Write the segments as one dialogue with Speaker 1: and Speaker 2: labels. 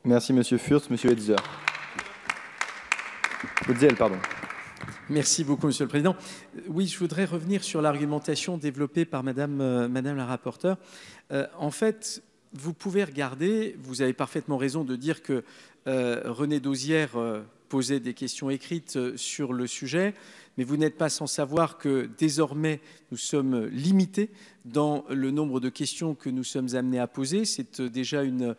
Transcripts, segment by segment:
Speaker 1: Merci Monsieur Furst. Monsieur Hetzer. Hetzel, pardon.
Speaker 2: Merci beaucoup, Monsieur le Président. Oui, je voudrais revenir sur l'argumentation développée par Madame la rapporteure. En fait, vous pouvez regarder, vous avez parfaitement raison de dire que René Dosière posait des questions écrites sur le sujet, mais vous n'êtes pas sans savoir que désormais nous sommes limités dans le nombre de questions que nous sommes amenés à poser. C'est déjà une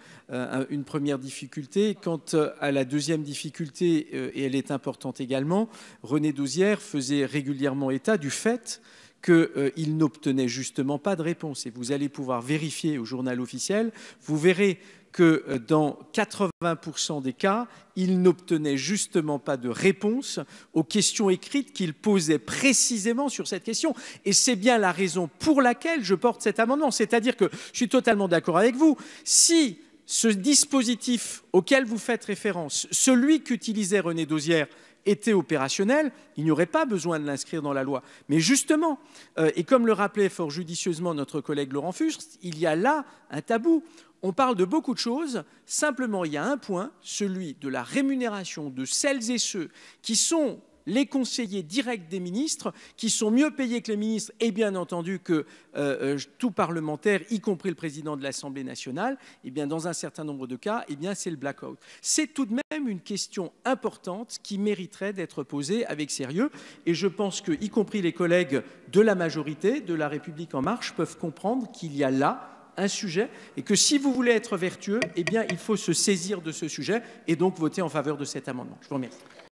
Speaker 2: première difficulté. Quant à la deuxième difficulté, et elle est importante également, René Dosière faisait régulièrement état du fait qu'il n'obtenait justement pas de réponse. Et vous allez pouvoir vérifier au journal officiel, vous verrez que dans 80% des cas, il n'obtenait justement pas de réponse aux questions écrites qu'il posait précisément sur cette question. Et c'est bien la raison pour laquelle je porte cet amendement. C'est-à-dire que je suis totalement d'accord avec vous. Si ce dispositif auquel vous faites référence, celui qu'utilisait René Dosière, était opérationnel, il n'y aurait pas besoin de l'inscrire dans la loi. Mais justement, et comme le rappelait fort judicieusement notre collègue Laurent Furst, il y a là un tabou. On parle de beaucoup de choses, simplement il y a un point, celui de la rémunération de celles et ceux qui sont les conseillers directs des ministres, qui sont mieux payés que les ministres et bien entendu que tout parlementaire, y compris le président de l'Assemblée nationale, eh bien dans un certain nombre de cas, eh bien c'est le blackout. C'est tout de même une question importante qui mériterait d'être posée avec sérieux et je pense que, y compris les collègues de la majorité, de La République En Marche, peuvent comprendre qu'il y a là un sujet et que si vous voulez être vertueux, eh bien il faut se saisir de ce sujet et donc voter en faveur de cet amendement. Je vous remercie.